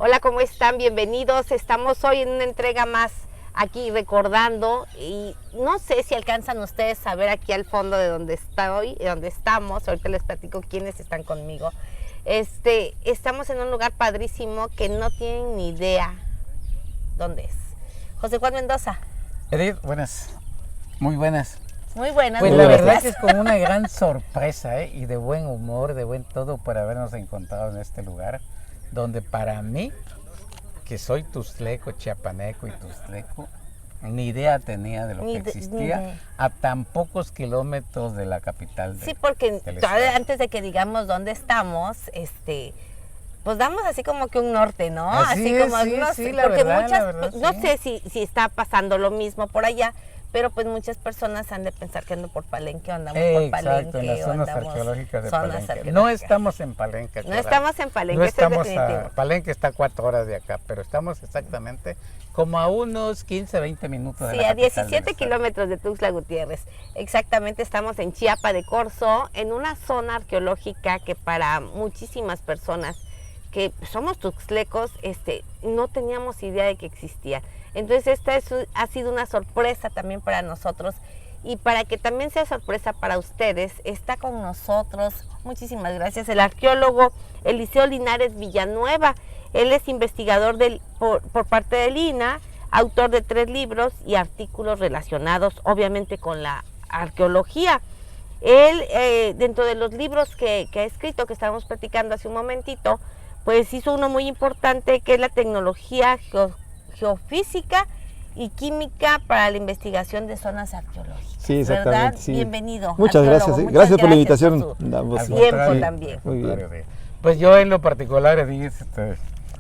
Hola, ¿cómo están? Bienvenidos. Estamos hoy en una entrega más aquí recordando y no sé si alcanzan ustedes a ver aquí al fondo de donde estoy, de donde estamos. Ahorita les platico quiénes están conmigo. Estamos en un lugar padrísimo que no tienen ni idea dónde es. José Juan Mendoza. Edith, buenas, muy buenas. Muy buenas. Pues muy la buenas. verdad que es como una gran sorpresa, y de buen humor, de buen todo por habernos encontrado en este lugar, donde para mí, que soy tustleco, chiapaneco y tustleco, ni idea tenía de lo que existía a tan pocos kilómetros de la capital. Sí, porque antes de que digamos dónde estamos, pues damos así como que un norte, ¿no? Así como es, no sí, sé, la porque verdad, muchas, la verdad, no sí. sé si está pasando lo mismo por allá, pero pues muchas personas han de pensar que ando por Palenque o andamos por Palenque. Exacto, en las zonas arqueológicas de Palenque. arqueológicas. No estamos en Palenque. No estamos en Palenque, No eso es estamos definitivo. Palenque está a 4 horas de acá, pero estamos exactamente como a unos 15, 20 minutos de Sí, la a capital del 17 estado. kilómetros de Tuxtla Gutiérrez. Exactamente, estamos en Chiapa de Corzo, en una zona arqueológica que para muchísimas personas que somos tuxtlecos, no teníamos idea de que existía. Entonces ha sido una sorpresa también para nosotros, y para que también sea sorpresa para ustedes, está con nosotros, muchísimas gracias, el arqueólogo Eliseo Linares Villanueva. Él es investigador por parte del INAH, autor de 3 libros y artículos relacionados obviamente con la arqueología. Él, dentro de los libros que ha escrito, que estábamos platicando hace un momentito, pues hizo uno muy importante, que es la tecnología geofísica y química para la investigación de zonas arqueológicas. Sí, exactamente. ¿Verdad? Sí. Bienvenido. Muchas gracias. Muchas Gracias por la gracias invitación. por su Damos, tiempo sí, también. Muy bien. Pues yo en lo particular, Edith,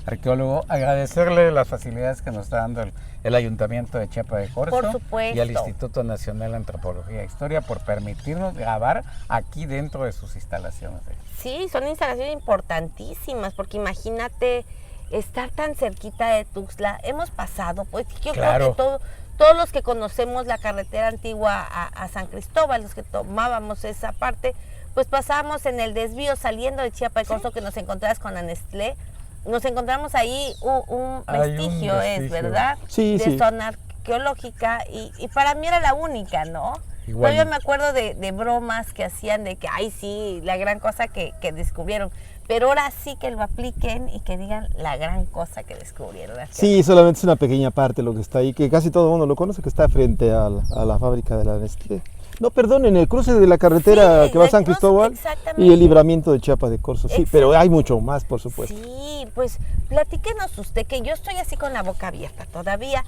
arqueólogo, agradecerle las facilidades que nos está dando el Ayuntamiento de Chiapa de Corzo Por supuesto. y al Instituto Nacional de Antropología e Historia por permitirnos grabar aquí dentro de sus instalaciones. Sí, son instalaciones importantísimas, porque imagínate estar tan cerquita de Tuxtla. Hemos pasado, pues yo creo que todos los que conocemos la carretera antigua a San Cristóbal, los que tomábamos esa parte, pues pasábamos en el desvío saliendo de Chiapa de Corzo, que nos encontrabas con Anestlé. Nos encontramos ahí un vestigio, es verdad, Sí, de sí. zona arqueológica, y para mí era la única, ¿no? Igual. Todavía me acuerdo de bromas que hacían de que, ay sí, la gran cosa que descubrieron, pero ahora sí que lo apliquen y que digan la gran cosa que descubrieron. Sí, solamente es una pequeña parte lo que está ahí, que casi todo el mundo lo conoce, que está frente a la fábrica de la Nestlé. No, perdón, en el cruce de la carretera Sí, que va a San Cristóbal y el libramiento de Chiapa de Corzo. Sí, pero hay mucho más, por supuesto. Sí, pues platíquenos usted, que yo estoy así con la boca abierta todavía.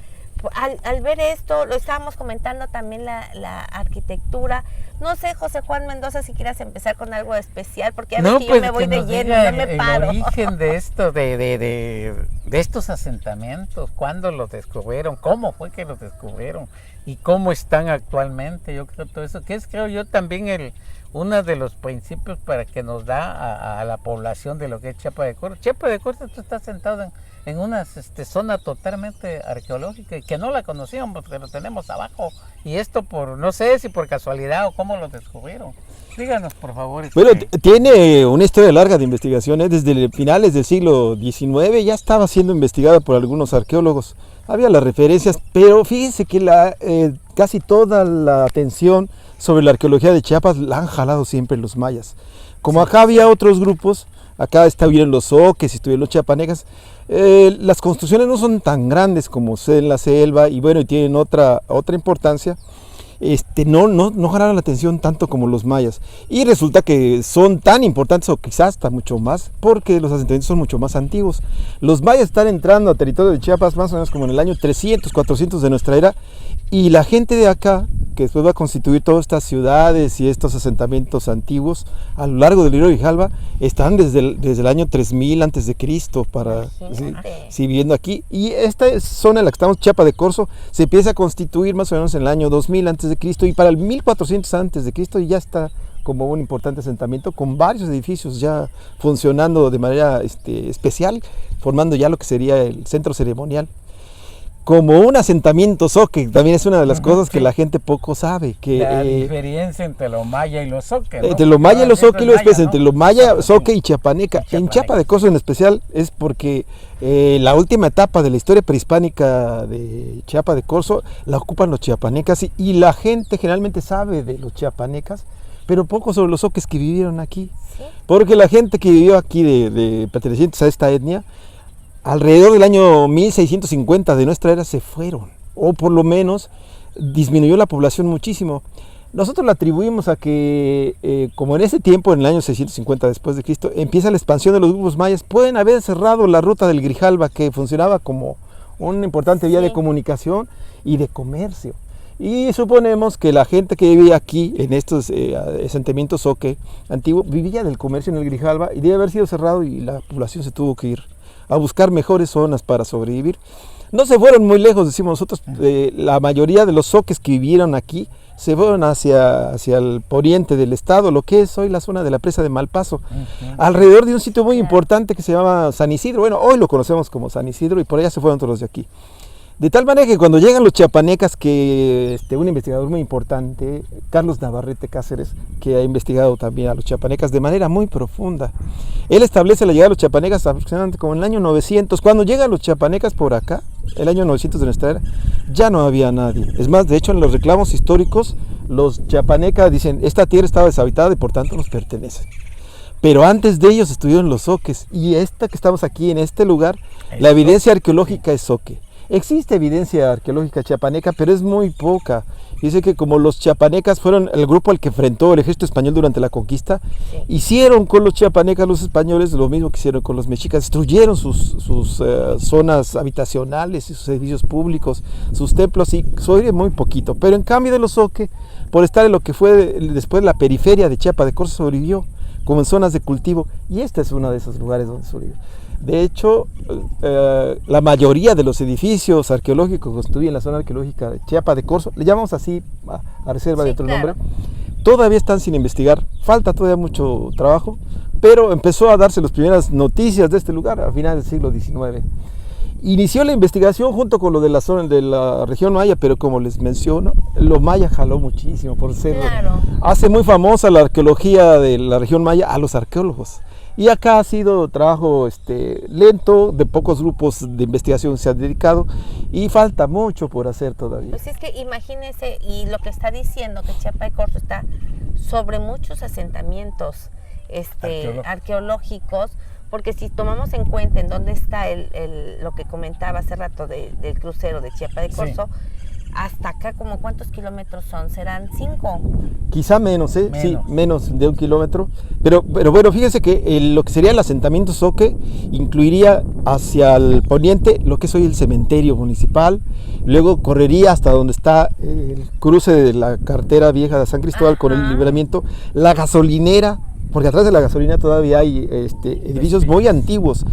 Al ver esto, lo estábamos comentando también la arquitectura. No sé, José Juan Mendoza, si quieras empezar con algo especial, porque ya ves que yo me voy de lleno, no me paro. El origen de esto, de estos asentamientos, ¿cuándo los descubrieron? ¿Cómo fue que los descubrieron? ¿Y cómo están actualmente? Yo creo todo eso, que es, creo yo, también uno de los principios para que nos da a la población de lo que es Chiapa de Corzo. Chiapa de Corzo está sentado en una zona totalmente arqueológica y que no la conocíamos porque lo tenemos abajo. Y esto no sé si por casualidad o cómo lo descubrieron. Díganos, por favor. Bueno, tiene una historia larga de investigaciones. Desde finales del siglo XIX ya estaba siendo investigada por algunos arqueólogos. Había las referencias, pero fíjense que casi toda la atención sobre la arqueología de Chiapas la han jalado siempre los mayas. Como acá había otros grupos, acá estuvieron los zoques, estuvieron los chiapanecas, las construcciones no son tan grandes como en la selva y bueno, y tienen otra importancia. No jalaron la atención tanto como los mayas, y resulta que son tan importantes, o quizás hasta mucho más, porque los asentamientos son mucho más antiguos. Los mayas están entrando a territorio de Chiapas más o menos como en el año 300, 400 de nuestra era, y la gente de acá, que después va a constituir todas estas ciudades y estos asentamientos antiguos a lo largo del río Grijalva, están desde el año 3000 antes de Cristo viviendo aquí. Y esta zona en la que estamos, Chiapa de Corzo, se empieza a constituir más o menos en el año 2000 antes de Cristo, y para el 1400 antes de Cristo ya está como un importante asentamiento con varios edificios ya funcionando de manera especial, formando ya lo que sería el centro ceremonial. como un asentamiento zoque. También es una de las cosas que la gente poco sabe. Que, la diferencia entre lo maya y lo zoque, ¿no? Entre lo maya y lo zoque, y lo después ¿no? entre lo maya, zoque y chiapaneca. En Chiapa de Corzo en especial es porque la última etapa de la historia prehispánica de Chiapa de Corzo la ocupan los chiapanecas y la gente generalmente sabe de los chiapanecas, pero poco sobre los zoques que vivieron aquí. ¿Sí? Porque la gente que vivió aquí de pertenecientes a esta etnia, alrededor del año 1650 de nuestra era se fueron, o por lo menos disminuyó la población muchísimo. Nosotros la atribuimos a que, como en ese tiempo, en el año 650 después de Cristo, empieza la expansión de los grupos mayas, pueden haber cerrado la ruta del Grijalva, que funcionaba como una importante vía de comunicación y de comercio. Y suponemos que la gente que vivía aquí, en estos asentamientos zoque antiguos, vivía del comercio en el Grijalva y debe haber sido cerrado y la población se tuvo que ir a buscar mejores zonas para sobrevivir. No se fueron muy lejos, decimos nosotros, la mayoría de los zoques que vivieron aquí se fueron hacia el poniente del estado, lo que es hoy la zona de la presa de Malpaso, alrededor de un sitio muy importante que se llama San Isidro. Bueno, hoy lo conocemos como San Isidro y por allá se fueron todos los de aquí. De tal manera que cuando llegan los chiapanecas, que un investigador muy importante, Carlos Navarrete Cáceres, que ha investigado también a los chiapanecas de manera muy profunda, él establece la llegada de los chiapanecas aproximadamente como en el año 900. Cuando llegan los chiapanecas por acá, el año 900 de nuestra era, ya no había nadie. Es más, de hecho, en los reclamos históricos, los chiapanecas dicen, esta tierra estaba deshabitada y por tanto nos pertenece. Pero antes de ellos estuvieron los zoques, y esta que estamos aquí en este lugar, la evidencia arqueológica es zoque. Existe evidencia arqueológica chiapaneca, pero es muy poca. Dice que como los chiapanecas fueron el grupo al que enfrentó el ejército español durante la conquista, hicieron con los chiapanecas los españoles lo mismo que hicieron con los mexicas, destruyeron sus zonas habitacionales, sus edificios públicos, sus templos, y sobre muy poquito. Pero en cambio de los zoque, por estar en lo que fue después la periferia de Chiapa de Corzo, sobrevivió como en zonas de cultivo, y este es uno de esos lugares donde sobrevivió. De hecho, la mayoría de los edificios arqueológicos construidos en la zona arqueológica de Chiapa de Corzo, le llamamos así a reserva de otro nombre, todavía están sin investigar. Falta todavía mucho trabajo, pero empezó a darse las primeras noticias de este lugar a finales del siglo XIX. Inició la investigación junto con lo de la zona de la región maya, pero como les menciono, lo maya jaló muchísimo por ser. Hace muy famosa la arqueología de la región maya a los arqueólogos. Y acá ha sido trabajo lento, de pocos grupos de investigación se han dedicado y falta mucho por hacer todavía. Pues es que imagínense, y lo que está diciendo, que Chiapa de Corzo está sobre muchos asentamientos arqueológicos, porque si tomamos en cuenta en dónde está lo que comentaba hace rato del crucero de Chiapa de Corzo, hasta acá, ¿como cuántos kilómetros son? ¿Serán 5? Quizá menos, sí, menos de 1 kilómetro. Pero bueno, fíjense que lo que sería el asentamiento zoque incluiría hacia el poniente lo que es hoy el cementerio municipal, luego correría hasta donde está el cruce de la carretera vieja de San Cristóbal con el libramiento, la gasolinera, porque atrás de la gasolina todavía hay edificios muy antiguos,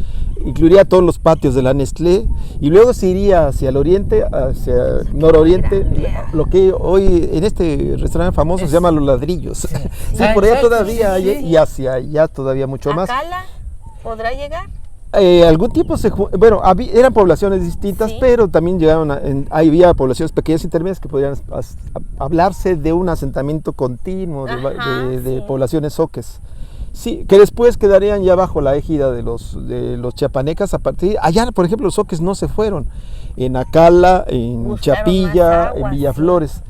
incluiría todos los patios de la Nestlé, y luego se iría hacia el oriente, hacia nororiente, lo que hoy en este restaurante famoso se llama Los Ladrillos. Sí, por allá todavía hay, y hacia allá todavía mucho más. ¿Acala podrá llegar? Algún tiempo eran poblaciones distintas, pero también había poblaciones pequeñas intermedias que podrían hablarse de un asentamiento continuo de poblaciones zoques. Sí, que después quedarían ya bajo la égida de los chiapanecas. A partir allá, por ejemplo, los zoques no se fueron en Acala, en Chapilla, en Villaflores,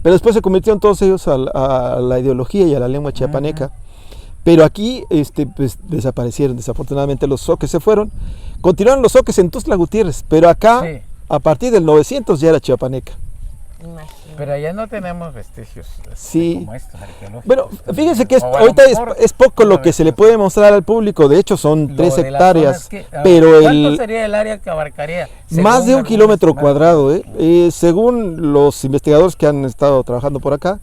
pero después se convirtieron todos ellos a la ideología y a la lengua chiapaneca. Pero aquí pues, desaparecieron, desafortunadamente los zoques se fueron. Continuaron los zoques en Tuxtla Gutiérrez, pero acá a partir del 900 ya era chiapaneca. Pero allá no tenemos vestigios como estos arqueológicos. Bueno, fíjense que ahorita es poco lo que se le puede mostrar al público. De hecho son 3 hectáreas. Pero ¿cuánto sería el área que abarcaría? Más de 1 kilómetro cuadrado. Según los investigadores que han estado trabajando por acá,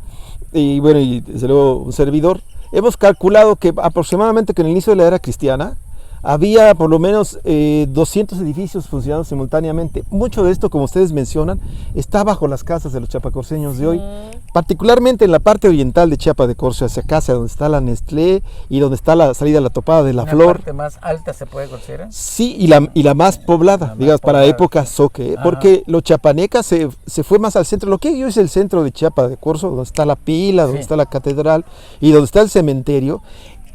y bueno, y desde luego un servidor, hemos calculado que aproximadamente que en el inicio de la era cristiana había por lo menos 200 edificios funcionando simultáneamente. Mucho de esto, como ustedes mencionan, está bajo las casas de los chiapacorseños de hoy, particularmente en la parte oriental de Chiapa de Corzo, hacia acá, hacia donde está la Nestlé y donde está la salida a la Topada de la Flor. ¿La parte más alta se puede considerar? Sí, y la más poblada, digamos, para la época Zoque, porque los chiapanecas se fue más al centro, lo que hoy es el centro de Chiapa de Corzo, donde está la pila, donde está la catedral y donde está el cementerio.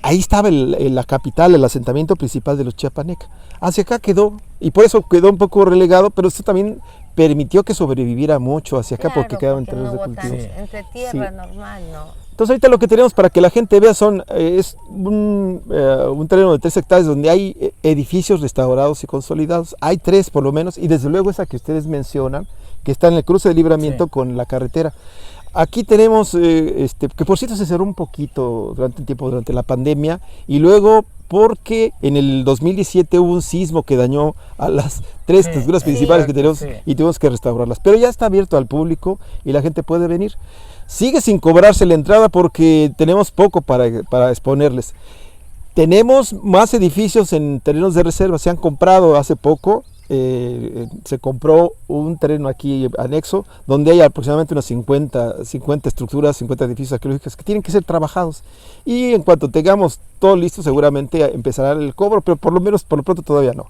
Ahí estaba la capital, el asentamiento principal de los chiapanecas. Hacia acá quedó, y por eso quedó un poco relegado, pero esto también permitió que sobreviviera mucho hacia acá, porque quedaban porque terrenos no de hubo cultivo. entre tierra normal, ¿no? Entonces ahorita lo que tenemos para que la gente vea es un terreno de 3 hectáreas donde hay edificios restaurados y consolidados. Hay 3 por lo menos, y desde luego esa que ustedes mencionan, que está en el cruce de Libramiento con la carretera. Aquí tenemos, que por cierto se cerró un poquito durante un tiempo, durante la pandemia, y luego porque en el 2017 hubo un sismo que dañó a las 3 estructuras principales que tenemos y tuvimos que restaurarlas. Pero ya está abierto al público y la gente puede venir. Sigue sin cobrarse la entrada porque tenemos poco para exponerles. Tenemos más edificios en terrenos de reserva, se han comprado hace poco. Se compró un terreno aquí anexo donde hay aproximadamente unas 50 estructuras, 50 edificios arqueológicos que tienen que ser trabajados, y en cuanto tengamos todo listo seguramente empezará el cobro, pero por lo menos por lo pronto todavía no.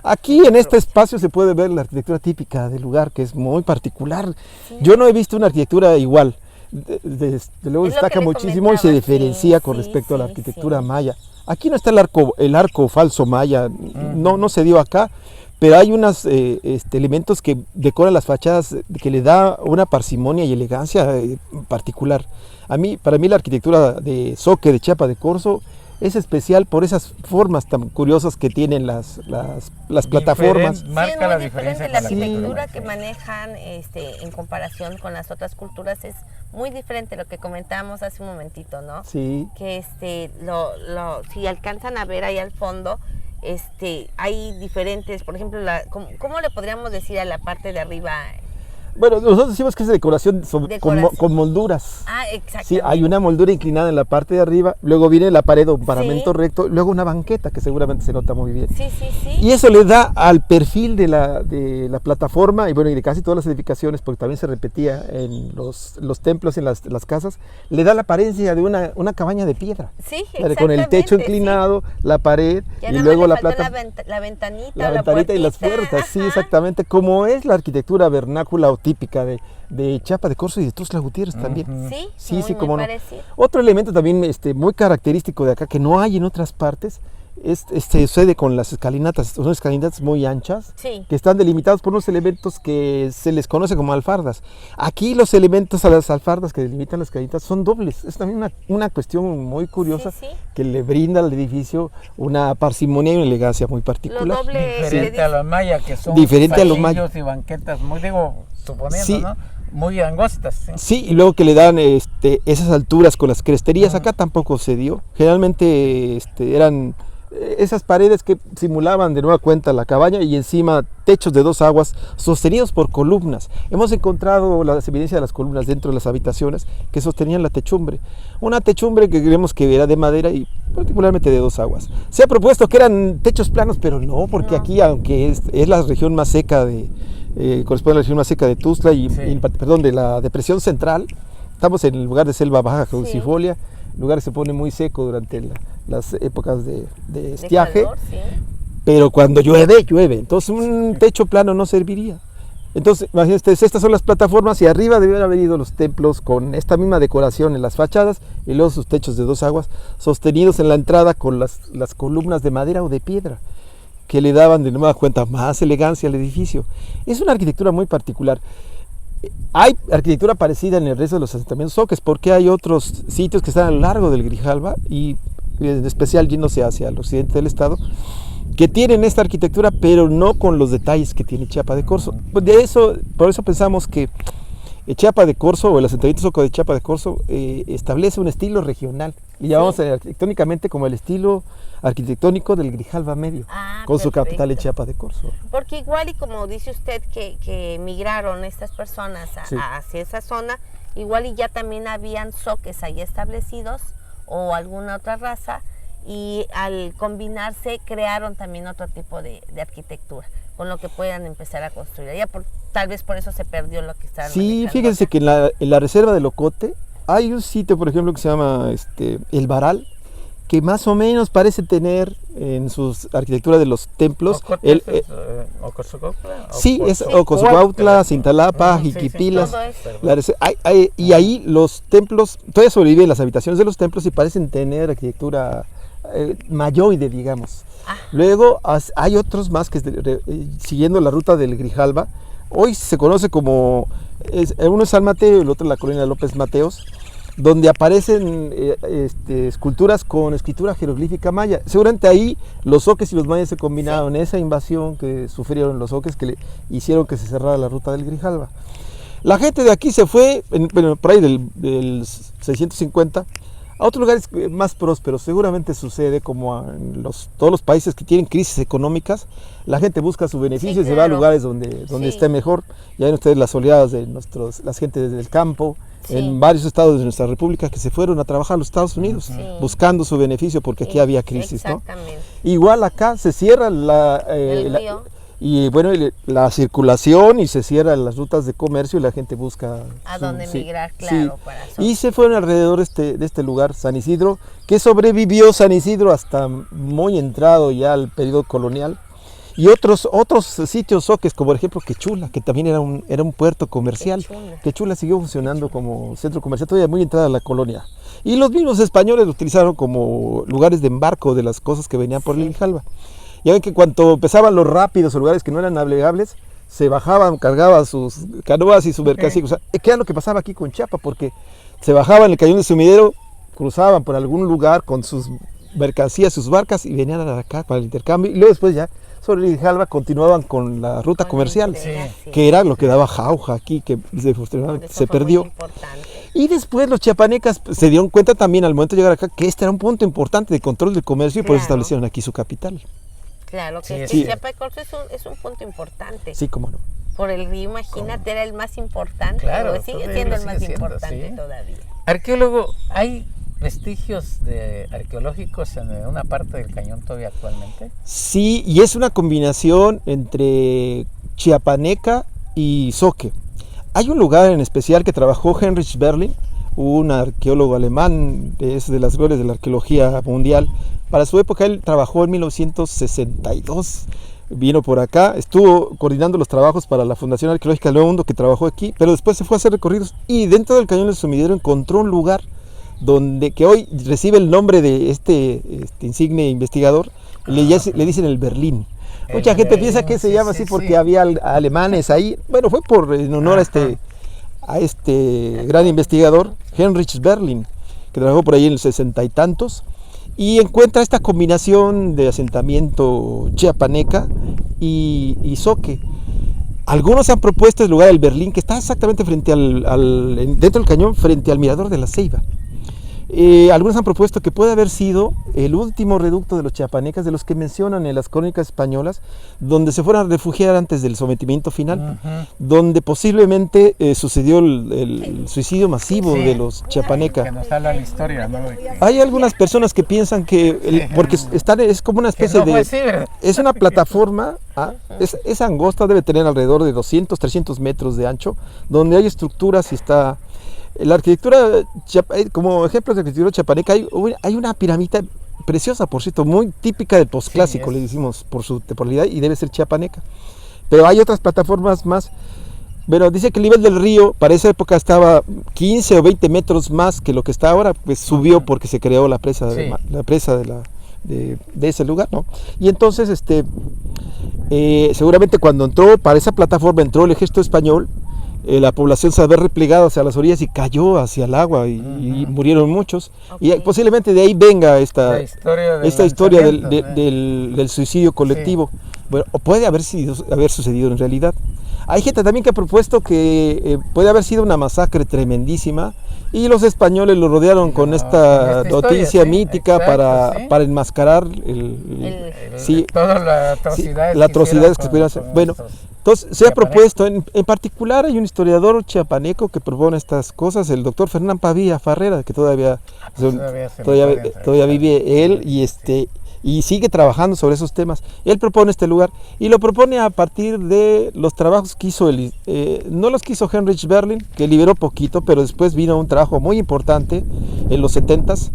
Aquí en este espacio se puede ver la arquitectura típica del lugar, que es muy particular. Yo no he visto una arquitectura igual, de luego destaca muchísimo y se diferencia con respecto a la arquitectura maya. Aquí no está el arco falso maya, no se dio acá. Pero hay unos elementos que decoran las fachadas, que le da una parsimonia y elegancia particular. Para mí la arquitectura de Zoque, de Chiapa de Corzo, es especial por esas formas tan curiosas que tienen las plataformas. Marca la diferencia. La arquitectura que manejan en comparación con las otras culturas es muy diferente, lo que comentábamos hace un momentito, ¿no? Sí. Que si alcanzan a ver ahí al fondo, hay diferentes, por ejemplo, ¿cómo le podríamos decir a la parte de arriba? Bueno, nosotros decimos que es decoración con molduras. Ah, exactamente. Sí, hay una moldura inclinada en la parte de arriba, luego viene la pared o un paramento recto, luego una banqueta que seguramente se nota muy bien. Sí. Y eso le da al perfil de la plataforma y bueno, y de casi todas las edificaciones, porque también se repetía en los templos, en las casas, le da la apariencia de una cabaña de piedra. Sí, exactamente. Con el techo inclinado, la pared y luego la plataforma. La ventanita, la ventanita y las puertas, sí, exactamente, como es la arquitectura vernácula o típica de Chiapa de Corzo y de Tuxtla Gutiérrez también. Sí, como no. parecido. Otro elemento también muy característico de acá, que no hay en otras partes, sucede con las escalinatas. Son escalinatas muy anchas, que están delimitadas por unos elementos que se les conoce como alfardas. Aquí los elementos a las alfardas que delimitan las escalinatas son dobles. Es también una cuestión muy curiosa que le brinda al edificio una parsimonia y una elegancia muy particular. Diferente a los mayas, que son diferente a los mayas y banquetas muy, suponiendo, ¿no? Muy angostas. Sí, y luego que le dan esas alturas con las cresterías, acá tampoco se dio. Generalmente eran esas paredes que simulaban de nueva cuenta la cabaña y encima techos de 2 aguas sostenidos por columnas. Hemos encontrado las evidencias de las columnas dentro de las habitaciones que sostenían la techumbre. Una techumbre que creemos que era de madera y particularmente de 2 aguas. Se ha propuesto que eran techos planos, pero no, porque aquí, aunque es la región más seca corresponde a la región más seca de Tuxtla de la depresión central, estamos en el lugar de selva baja caducifolia, lugar que se pone muy seco durante las épocas de estiaje, calor, pero cuando llueve, entonces un techo plano no serviría. Entonces, imagínense, estas son las plataformas y arriba debieron haber ido los templos con esta misma decoración en las fachadas y luego sus techos de 2 aguas sostenidos en la entrada con las columnas de madera o de piedra que le daban de nueva cuenta más elegancia al edificio. Es una arquitectura muy particular. Hay arquitectura parecida en el resto de los asentamientos zoques, porque hay otros sitios que están a lo largo del Grijalva y en especial yéndose hacia el occidente del estado, que tienen esta arquitectura, pero no con los detalles que tiene Chiapa de Corzo. Por eso pensamos que Chiapa de Corzo o el asentamiento zoco de Chiapa de Corzo establece un estilo regional. Le llamamos arquitectónicamente como el estilo arquitectónico del Grijalva Medio, con su capital en Chiapa de Corzo. Porque igual y como dice usted que migraron estas personas hacia esa zona, igual y ya también habían zoques ahí establecidos o alguna otra raza y al combinarse crearon también otro tipo de arquitectura, con lo que puedan empezar a construir. Ya tal vez por eso se perdió lo que estaban Sí, manejando fíjense acá. que en la reserva de Locote hay un sitio, por ejemplo, que se llama El Varal, que más o menos parece tener en sus arquitectura de los templos. ¿Ocosocuautla? Sí, es Sí. Ocosocuautla, Cintalapa, Sí, sí. Jiquipilas. Todo eso. Y ahí los templos, todavía sobreviven las habitaciones de los templos y parecen tener arquitectura mayoide, digamos. Ah. Luego hay otros más que siguiendo la ruta del Grijalva, hoy se conoce como, uno es San Mateo y el otro la colonia López Mateos, donde aparecen esculturas con escritura jeroglífica maya. Seguramente ahí los oques y los mayas se combinaron, esa invasión que sufrieron los oques que le hicieron que se cerrara la ruta del Grijalva. La gente de aquí se fue, por ahí del 650, a otros lugares más prósperos. Seguramente sucede como en todos los países que tienen crisis económicas, la gente busca su beneficio Sí, y se va a claro. lugares donde Sí. esté mejor. Ya ven ustedes las oleadas de las gentes del campo, Sí. en varios estados de nuestra república que se fueron a trabajar a los Estados Unidos, Sí. buscando su beneficio porque aquí había crisis, ¿no? Exactamente. Igual acá se cierra El río. y bueno, la circulación y se cierran las rutas de comercio y la gente busca A dónde sí, emigrar, sí. claro, para Y se fueron alrededor de este lugar, San Isidro, que sobrevivió San Isidro hasta muy entrado ya al periodo colonial. Y otros sitios soques, como por ejemplo Quechula, que también era un puerto comercial. Quechula. Quechula siguió funcionando como centro comercial, todavía muy entrada a la colonia. Y los mismos españoles lo utilizaron como lugares de embarco de las cosas que venían por el Grijalva. Ya ven que cuando empezaban los rápidos o lugares que no eran navegables, se bajaban, cargaban sus canoas y su mercancía. O sea, ¿qué era lo que pasaba aquí con Chiapa? Porque se bajaban en el cañón de Sumidero, cruzaban por algún lugar con sus mercancías, sus barcas y venían acá para el intercambio. Y luego después ya sobre el Grijalva continuaban con la ruta Con comercial, entrega, sí. que era lo que daba jauja aquí, que desafortunadamente Eso se fue muy perdió. importante. Y después los chiapanecas se dieron cuenta también al momento de llegar acá que este era un punto importante de control del comercio y por eso Claro. establecieron aquí su capital. Claro, Sí, que sí. Chiapa de Corzo es un punto importante. Sí, cómo no. Por el río, imagínate, era el más importante. Claro, o sigue todavía siendo lo el más sigue siendo, importante sí. todavía. Arqueólogo, ¿hay vestigios arqueológicos en una parte del cañón todavía actualmente? Sí, y es una combinación entre chiapaneca y zoque. Hay un lugar en especial que trabajó Heinrich Berlin, un arqueólogo alemán, es de las glorias de la arqueología mundial. Para su época él trabajó en 1962, vino por acá, estuvo coordinando los trabajos para la Fundación Arqueológica del Nuevo Mundo que trabajó aquí, pero después se fue a hacer recorridos y dentro del cañón del Sumidero encontró un lugar que hoy recibe el nombre de este insigne investigador, le dicen el Berlín. Mucha El gente Berlín, piensa que se sí, llama sí, así porque sí. había alemanes ahí. Bueno, fue en honor a este gran investigador, Heinrich Berlin, que trabajó por ahí en los 60 y tantos, y encuentra esta combinación de asentamiento chiapaneca y zoque. Algunos han propuesto el lugar del Berlín, que está exactamente frente dentro del cañón, frente al mirador de la Ceiba. Algunos han propuesto que puede haber sido el último reducto de los chiapanecas, de los que mencionan en las crónicas españolas, donde se fueron a refugiar antes del sometimiento final, donde posiblemente sucedió el suicidio masivo de los Que chiapanecas. nos habla la historia, ¿no? De que- Hay algunas personas que piensan que, porque es como una que especie no fue de... así, ¿verdad? Es una plataforma, es angosta, debe tener alrededor de 200, 300 metros de ancho, donde hay estructuras y está... La arquitectura, como ejemplos de arquitectura chapaneca, hay una pirámide preciosa, por cierto, muy típica del posclásico, Sí, le decimos por su temporalidad, y debe ser chiapaneca. Pero hay otras plataformas más. Bueno, dice que el nivel del río para esa época estaba 15 o 20 metros más que lo que está ahora, pues subió porque se creó la presa, Sí. de ese lugar, ¿no? Y entonces, seguramente cuando para esa plataforma entró el ejército español, la población se había replegado hacia las orillas y cayó hacia el agua y murieron muchos. Y Ok. posiblemente de ahí venga esta La historia lanzamiento, del suicidio colectivo. Bueno, o puede haber sucedido en realidad. Hay gente también que ha propuesto que puede haber sido una masacre tremendísima Y los españoles lo rodearon con esta noticia historia, sí, mítica exacto, sí. para enmascarar sí, todas las atrocidades, las atrocidades que se pudieran hacer. Bueno, entonces se ha propuesto, en particular hay un historiador chiapaneco que propone estas cosas, el doctor Fernán Pavía Farrera, que todavía vive él y sigue trabajando sobre esos temas. Él propone este lugar y lo propone a partir de los trabajos que hizo no los que hizo Heinrich Berlin, que liberó poquito, pero después vino un trabajo muy importante en los 70s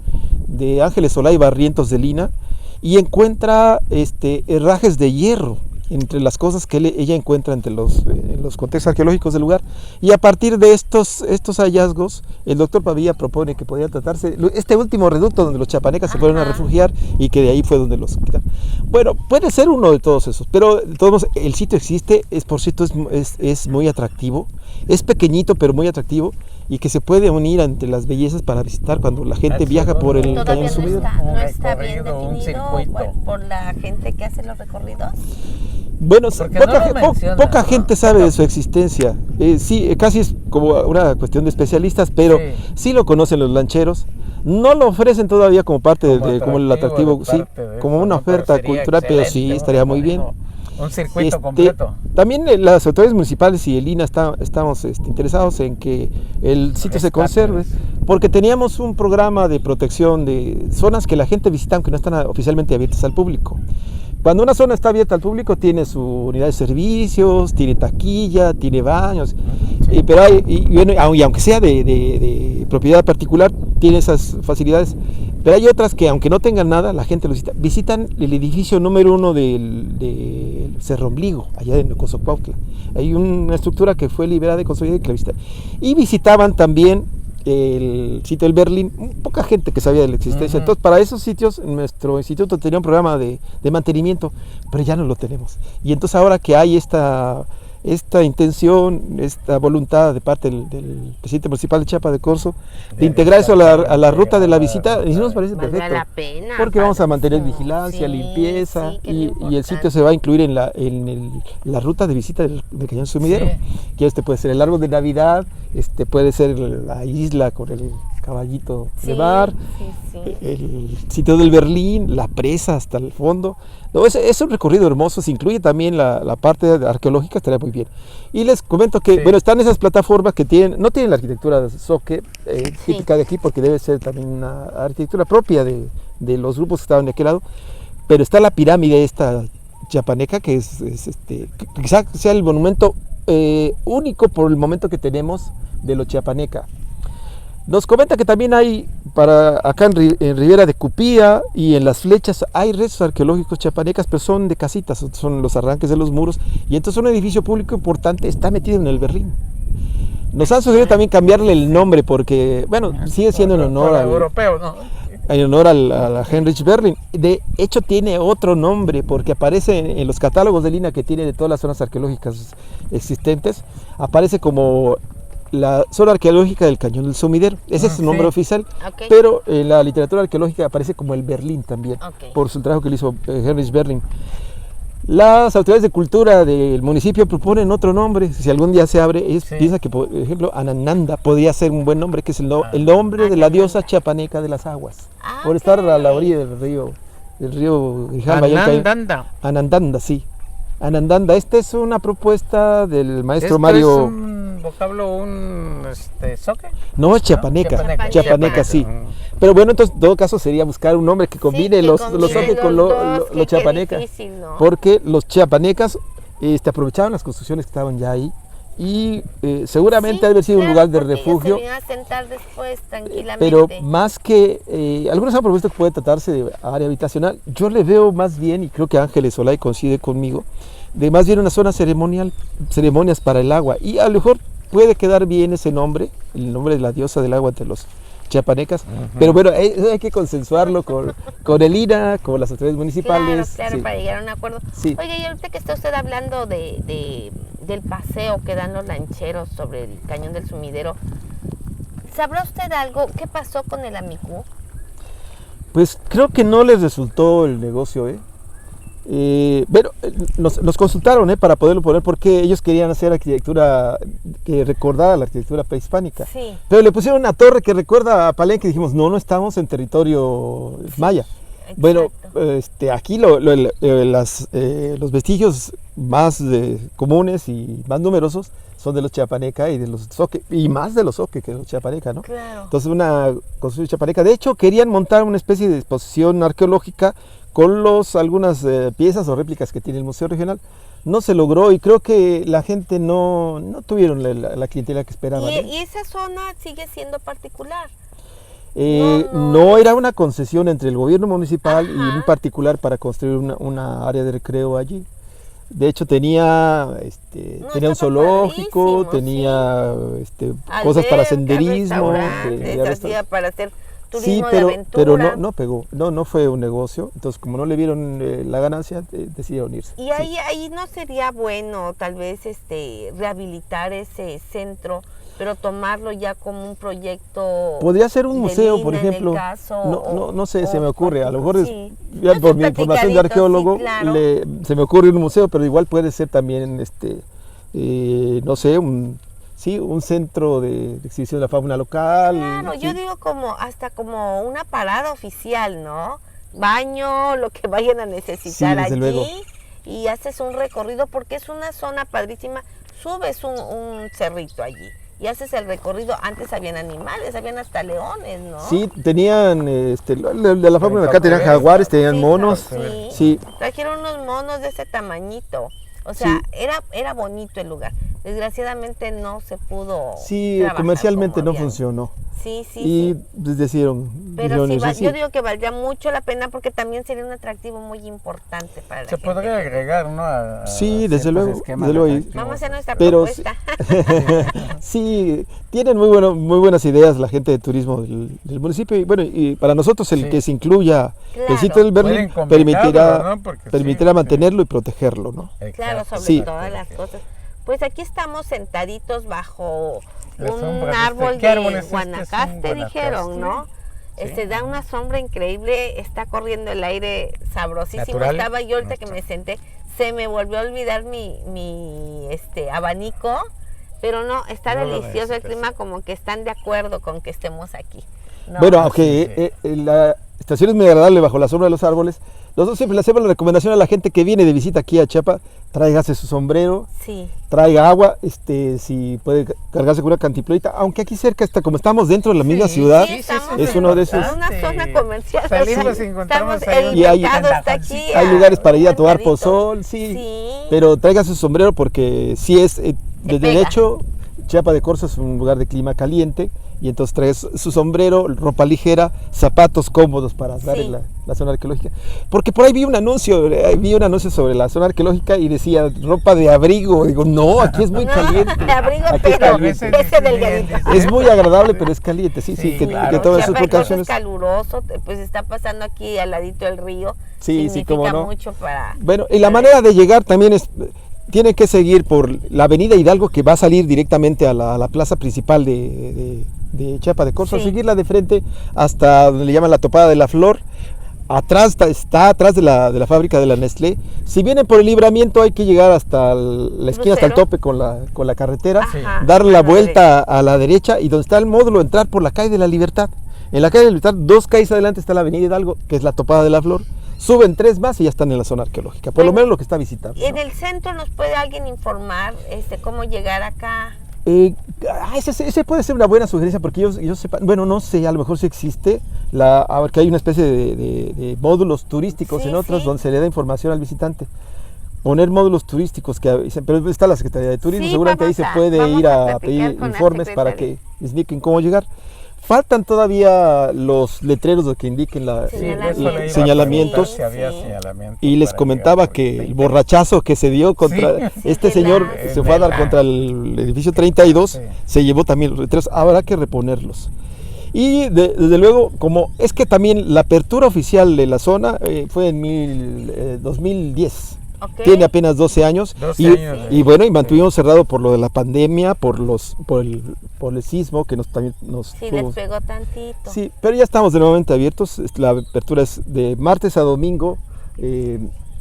de Ángeles Solá y Barrientos de Lina, y encuentra herrajes de hierro entre las cosas que ella encuentra entre los contextos arqueológicos del lugar, y a partir de estos hallazgos el doctor Pavía propone que podría tratarse este último reducto donde los chiapanecas se fueron a refugiar y que de ahí fue donde los quitaron. Bueno, puede ser uno de todos esos, pero de todos modos el sitio existe, por cierto es muy atractivo, es pequeñito pero muy atractivo, y que se puede unir entre las bellezas para visitar cuando la gente viaja por el Cañón Sumidero. No está bien definido por la gente que hace los recorridos. Bueno, poca gente sabe de su existencia. Sí, casi es como una cuestión de especialistas, pero sí lo conocen los lancheros. No lo ofrecen todavía como parte como el atractivo, sí, como una oferta cultural, pero sí estaría muy bien. Un circuito completo. También las autoridades municipales y el INA estamos interesados en que el sitio se conserve, porque teníamos un programa de protección de zonas que la gente visita aunque no están oficialmente abiertas al público. Cuando una zona está abierta al público tiene su unidad de servicios, tiene taquilla, tiene baños, pero aunque sea de propiedad particular, tiene esas facilidades. Pero hay otras que aunque no tengan nada, la gente lo visita. Visitan el edificio número 1 del Cerro Ombligo, allá en Cozocuautla. Hay una estructura que fue liberada y construida y que la visitan. Y visitaban también el sitio del Berlín, poca gente que sabía de la existencia. Entonces, para esos sitios, nuestro instituto tenía un programa de mantenimiento, pero ya no lo tenemos. Y entonces ahora que hay esta intención, esta voluntad de parte del presidente municipal de Chiapa de Corzo de integrar eso a la ruta de la visita, y nos parece perfecto, la pena, porque vamos a mantener vigilancia, limpieza, y el sitio se va a incluir en la ruta de visita del Cañón Sumidero, que puede ser el árbol de Navidad, puede ser la isla con el caballito de mar, el sitio del Berlín, la presa hasta el fondo. No, es un recorrido hermoso, se incluye también la parte arqueológica, estaría muy bien. Y les comento que, bueno, están esas plataformas que no tienen la arquitectura de Zoque, típica de aquí, porque debe ser también una arquitectura propia de los grupos que estaban de aquel lado, pero está la pirámide esta chiapaneca, que quizás sea el monumento único por el momento que tenemos de lo chiapaneca. Nos comenta que también hay, acá en Ribera de Cupía y en Las Flechas, hay restos arqueológicos chiapanecas, pero son de casitas, son los arranques de los muros, y entonces un edificio público importante está metido en el Berlín. Nos han sugerido también cambiarle el nombre porque, bueno, sigue siendo en honor al europeo, ¿no? En honor a Heinrich Berlin. De hecho tiene otro nombre porque aparece en los catálogos de Lina que tiene de todas las zonas arqueológicas existentes, aparece como la zona arqueológica del Cañón del Sumidero. Ese es su nombre oficial, pero en la literatura arqueológica aparece como el Berlín también, por su trabajo que le hizo Heinrich Berlin. Las autoridades de cultura del municipio proponen otro nombre, si algún día se abre, piensa que, por ejemplo, Anananda podría ser un buen nombre, que es el nombre de la diosa chiapaneca de las aguas, por estar a la orilla del río Grijalva. Anandanda, sí. Anandanda, esta es una propuesta del maestro Mario. ¿Es un vocablo, soque? No, es chiapaneca, chiapaneca, sí. Pero bueno, entonces en todo caso sería buscar un nombre que combine los soque con los chiapanecas. ¿No? Porque los chiapanecas aprovechaban las construcciones que estaban ya ahí y seguramente ha de haber sido un lugar de refugio. Se a sentar después tranquilamente. Pero más que, algunos han propuesto que puede tratarse de área habitacional, yo le veo más bien, y creo que Ángeles Olay coincide conmigo, de más bien una zona ceremonial, ceremonias para el agua, y a lo mejor puede quedar bien ese nombre, el nombre de la diosa del agua entre los chiapanecas, pero bueno, hay que consensuarlo con el INA, con las autoridades municipales. Claro, para llegar a un acuerdo. Sí. Oiga, y ahorita que está usted hablando del paseo que dan los lancheros sobre el Cañón del Sumidero, ¿sabrá usted algo? ¿Qué pasó con el Amicú? Pues creo que no les resultó el negocio, Pero nos consultaron para poderlo poner porque ellos querían hacer arquitectura que recordara la arquitectura prehispánica. Sí. Pero le pusieron una torre que recuerda a Palenque y dijimos, no estamos en territorio maya. Bueno, aquí los vestigios más comunes y más numerosos son de los chiapaneca y de los zoque, y más de los zoque que de los chiapaneca, ¿no? Claro. Entonces una construcción chiapaneca. De hecho, querían montar una especie de exposición arqueológica con algunas piezas o réplicas que tiene el Museo Regional. No se logró y creo que la gente no tuvieron la clientela que esperaban. ¿Y esa zona sigue siendo particular? No era una concesión entre el gobierno municipal y un Ajá. particular para construir una área de recreo allí. De hecho tenía un estaba zoológico, padrísimo, tenía cosas para senderismo, hacía para hacer sí, turismo de pero aventura. no pegó, no fue un negocio. Entonces como no le vieron la ganancia, decidieron irse. Y ahí no sería bueno tal vez rehabilitar ese centro, pero tomarlo ya como un proyecto. Podría ser un de museo, Lina, por en el ejemplo. caso, No sé, se o me ocurre. A lo mejor sí. ya Eso por mi información de platicadito, arqueólogo, sí, claro. se me ocurre un museo, pero igual puede ser también, no sé, un centro de exhibición de la fauna local. Claro, sí. yo digo hasta como una parada oficial, ¿no? Baño, lo que vayan a necesitar Sí, desde allí. luego. Y haces un recorrido porque es una zona padrísima. Subes un cerrito allí y haces el recorrido. Antes habían animales, habían hasta leones, ¿no? Sí, tenían, de la fauna local tenían jaguares, tenían Sí, monos. sí. Sí. Trajeron unos monos de ese tamañito. O sea, era bonito el lugar. Desgraciadamente no se pudo. Sí, trabajar comercialmente como no habían. funcionó. Sí, sí, Y sí. decidieron. Pero dijeron sí, irse, sí. yo digo que valdría mucho la pena porque también sería un atractivo muy importante para la Se gente. podría agregar, ¿no? Sí, desde ciertos luego, esquemas desde luego. atractivos. Vamos a hacer nuestra Pero propuesta. Sí, tienen muy buenas ideas la gente de turismo del municipio y bueno, y para nosotros el Sí. que se incluya Claro. el sitio del Pueden Berlín combinarlo, permitirá, ¿no? Porque permitirá sí, mantenerlo y protegerlo, ¿no? Claro, Exacto, sobre Sí. todas las cosas. Pues aquí estamos sentaditos bajo La un sombra de árbol ¿qué árbol es de este? Guanacaste, Es un dijeron, ¿no? Sí. Da una sombra increíble, está corriendo el aire sabrosísimo. Natural. Estaba yo ahorita que Natural. me senté, se me volvió a olvidar mi abanico, pero no, está No lo delicioso el necesitas. clima, como que están de acuerdo con que estemos aquí. ¿no? Bueno, sí, aunque sí. la estación es muy agradable bajo la sombra de los árboles, nosotros siempre le hacemos la recomendación a la gente que viene de visita aquí a Chiapas, tráigase su sombrero, Sí, traiga agua, si puede cargarse con una cantimplorita, aunque aquí cerca está, como estamos dentro de la misma Sí, ciudad, sí, estamos es uno de esos. en una zona comercial. Salimos sí. y encontramos Estamos, ahí el Y hay- mercado está aquí. Hay lugares para ir a tomar mercadito. pozol, sí, Sí. pero traiga su sombrero porque sí es, de pega. hecho, Chiapa de Corzo es un lugar de clima caliente y entonces trae su sombrero, ropa ligera, zapatos cómodos para andar Sí. en la zona arqueológica. Porque por ahí vi un anuncio sobre la zona arqueológica y decía ropa de abrigo. Digo, no, aquí es muy No, caliente. de abrigo, Aquí es pero caliente. ese delgadito. Es muy agradable, pero es caliente, sí, Sí, que claro. todas sus Chiapa de Corzo precauciones. es caluroso, pues está pasando aquí al ladito del río. Sí, sí, Significa cómo no. mucho para. Bueno, y la manera de llegar también tiene que seguir por la avenida Hidalgo que va a salir directamente a la plaza principal de Chiapa de Corzo, Sí. seguirla de frente hasta donde le llaman la Topada de la Flor. Atrás está atrás de la fábrica de la Nestlé. Si vienen por el Libramiento hay que llegar hasta la esquina, hasta el Crucero. tope con la carretera, Ajá, dar la a la vuelta a la derecha y donde está el módulo entrar por la calle de la Libertad. En la calle de la Libertad, 2 calles adelante está la avenida Hidalgo, que es la Topada de la Flor. Suben 3 más y ya están en la zona arqueólogica, por lo Bueno, menos lo que está visitando. En ¿no? el centro nos puede alguien informar cómo llegar acá. Ese puede ser una buena sugerencia porque yo sepa, bueno, no sé, a lo mejor sí existe, porque hay una especie de módulos turísticos Sí, en otras sí. donde se le da información al visitante. Poner módulos turísticos que avisen, pero está la Secretaría de Turismo, Sí, seguramente ahí se puede vamos ir a a platicar pedir con la informes para secretaria. que les indiquen cómo llegar. Faltan todavía los letreros que indiquen Sí, de eso le iba a preguntar señalamientos. si había Sí. señalamientos Y les para comentaba llegar por que el 20. borrachazo que se dio contra Sí. este Sí, señor claro. se fue a dar contra el edificio 32, Sí. se llevó también los letreros, habrá que reponerlos. Y desde luego, como es que también la apertura oficial de la zona fue en 2010. ¿Ok? Tiene apenas 12 años, 12 y, años, y bueno, y mantuvimos cerrado por lo de la pandemia, por el sismo que también nos Sí, tuvo. les pegó tantito. Sí, pero ya estamos de nuevamente abiertos. La apertura es de martes a domingo,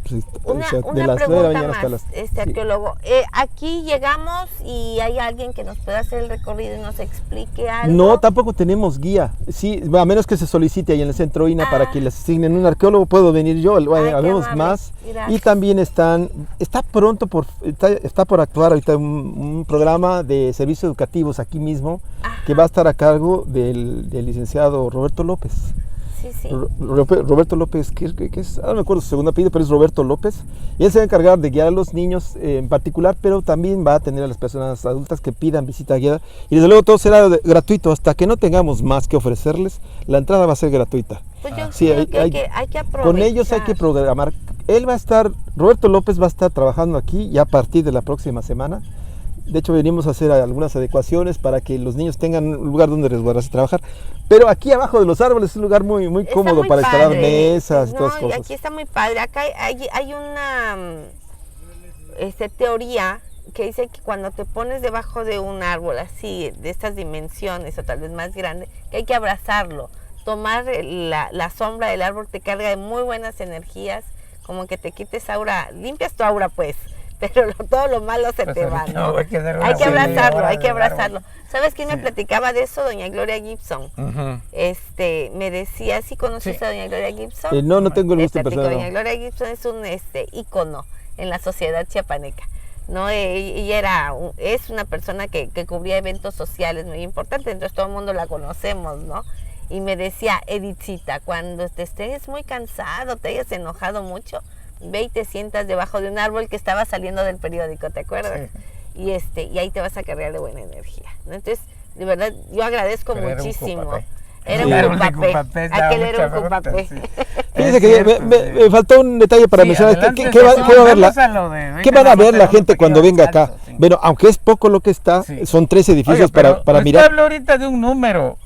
pues, Una de las 9 de la pregunta mañana más, hasta las... sí. arqueólogo. Aquí llegamos y hay alguien que nos pueda hacer el recorrido y nos explique algo. No, tampoco tenemos guía. Sí, a menos que se solicite ahí en el centro INA para que les asignen un arqueólogo, puedo venir yo, Ay, habemos qué amable. más. Gracias. Y también está por actuar ahorita un programa de servicios educativos aquí mismo, que va a estar a cargo del licenciado Roberto López. Sí, sí. Roberto López, que es, no me acuerdo su segundo apellido, pero es Roberto López. Y él se va a encargar de guiar a los niños en particular, pero también va a atender a las personas adultas que pidan visita guiada. Y desde luego todo será gratuito, hasta que no tengamos más que ofrecerles, la entrada va a ser gratuita. Pues yo Sí, creo que hay que aprovechar. con ellos hay que programar. Roberto López va a estar trabajando aquí ya a partir de la próxima semana. De hecho, venimos a hacer algunas adecuaciones para que los niños tengan un lugar donde resguardarse y trabajar. Pero aquí abajo de los árboles es un lugar muy Está cómodo muy para padre. instalar mesas y No, todas las y cosas. aquí está muy padre. Acá hay una teoría que dice que cuando te pones debajo de un árbol así, de estas dimensiones o tal vez más grande, que hay que abrazarlo. Tomar la sombra del árbol te carga de muy buenas energías, como que te quites aura, limpias tu aura pues, pero todo lo malo se te va, ¿no? Hay que abrazarlo. ¿Sabes quién me platicaba de eso? Doña Gloria Gibson. Me decía, ¿sí conoces a Doña Gloria Gibson? No tengo el gusto Doña personal. Gloria Gibson es un ícono en la sociedad chiapaneca. ¿No? Ella es una persona que cubría eventos sociales muy importantes, entonces todo el mundo la conocemos, ¿no? Y me decía, Edithcita, cuando te estés muy cansado, te hayas enojado mucho, ve y te sientas debajo de un árbol que estaba saliendo del periódico, ¿te acuerdas? Sí. Y ahí te vas a cargar de buena energía, ¿no? Entonces, de verdad, yo agradezco muchísimo. Era un cupapé. Aquel era un cupapé. Fíjense que me faltó un detalle para mencionar. ¿Qué van a ver la gente cuando venga acá? Bueno, aunque es poco lo que está, son 3 edificios para mirar. Hablo ahorita de un número.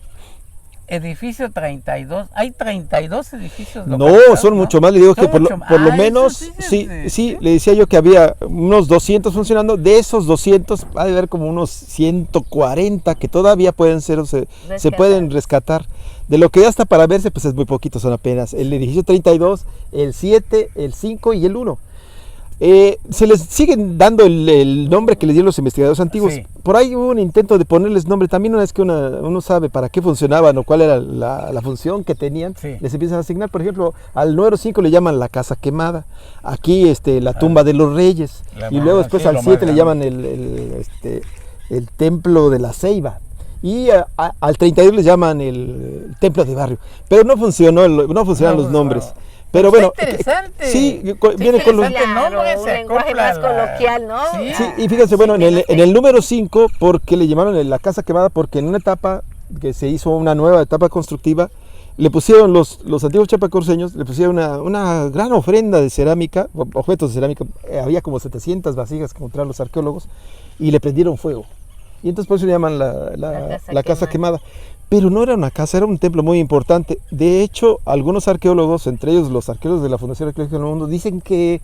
Edificio 32, hay 32 edificios localizados. No, son mucho más, le digo que por lo menos, sí, le decía yo que había unos 200 funcionando, de esos 200 va a haber como unos 140 que todavía pueden ser, se pueden rescatar. De lo que ya está para verse, pues es muy poquito, son apenas el edificio 32, el 7, el 5 y el 1. Se les siguen dando el nombre que les dieron los investigadores antiguos. Sí. Por ahí hubo un intento de ponerles nombre. También una vez que uno sabe para qué funcionaban o cuál era la función que tenían, les empiezan a asignar. Por ejemplo, al número 5 le llaman la casa quemada. Aquí la tumba de los reyes. Y luego después al 7 le llaman el templo de la ceiba. Y al 32 le llaman el templo de barrio. Pero no funcionaron los nombres. Pero bueno, interesante. Sí, viene con los nombres, un lenguaje más coloquial, ¿no? Sí, y fíjense, bueno, en el número 5, porque le llamaron la casa quemada, porque en una etapa que se hizo una nueva etapa constructiva, le pusieron los antiguos chapacorseños, le pusieron una gran ofrenda de cerámica, objetos de cerámica, había como 700 vasijas que encontraron los arqueólogos, y le prendieron fuego. Y entonces por eso le llaman la casa quemada. Pero no era una casa, era un templo muy importante. De hecho, algunos arqueólogos, entre ellos los arqueólogos de la Fundación Arqueológica del Mundo, dicen que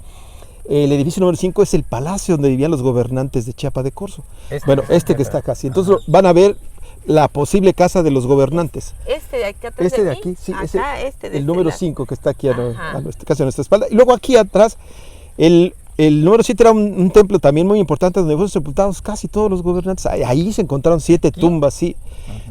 el edificio número 5 es el palacio donde vivían los gobernantes de Chiapa de Corzo. Que está acá. Sí. Entonces van a ver la posible casa de los gobernantes. De aquí atrás. De aquí, sí. Acá, el número 5 que está aquí casi a nuestra espalda. Y luego aquí atrás, el número 7 era un templo también muy importante donde fueron sepultados casi todos los gobernantes. Ahí se encontraron 7 tumbas, sí.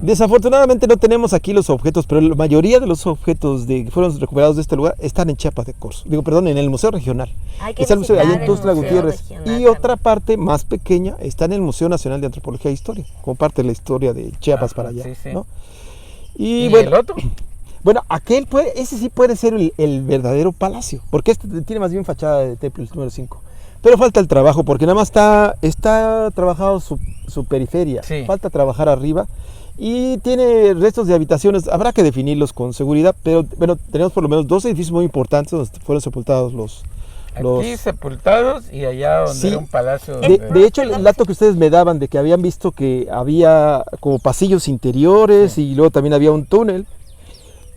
Desafortunadamente no tenemos aquí los objetos, pero la mayoría de los objetos que fueron recuperados de este lugar están en Chiapa de Corzo. En el Museo Regional. Está el museo allá en Tuxtla Gutiérrez. Y otra parte más pequeña está en el Museo Nacional de Antropología e Historia, como parte de la historia de Chiapas para allá. Sí. ¿No? ¿Y bueno, el otro? Bueno, ese sí puede ser el verdadero palacio, porque tiene más bien fachada de templo, el número 5. Pero falta el trabajo, porque nada más está trabajado su periferia, falta trabajar arriba, y tiene restos de habitaciones, habrá que definirlos con seguridad, pero bueno, tenemos por lo menos 2 edificios muy importantes donde fueron sepultados aquí sepultados y allá donde era un palacio. De hecho, el dato que ustedes me daban de que habían visto que había como pasillos interiores y luego también había un túnel,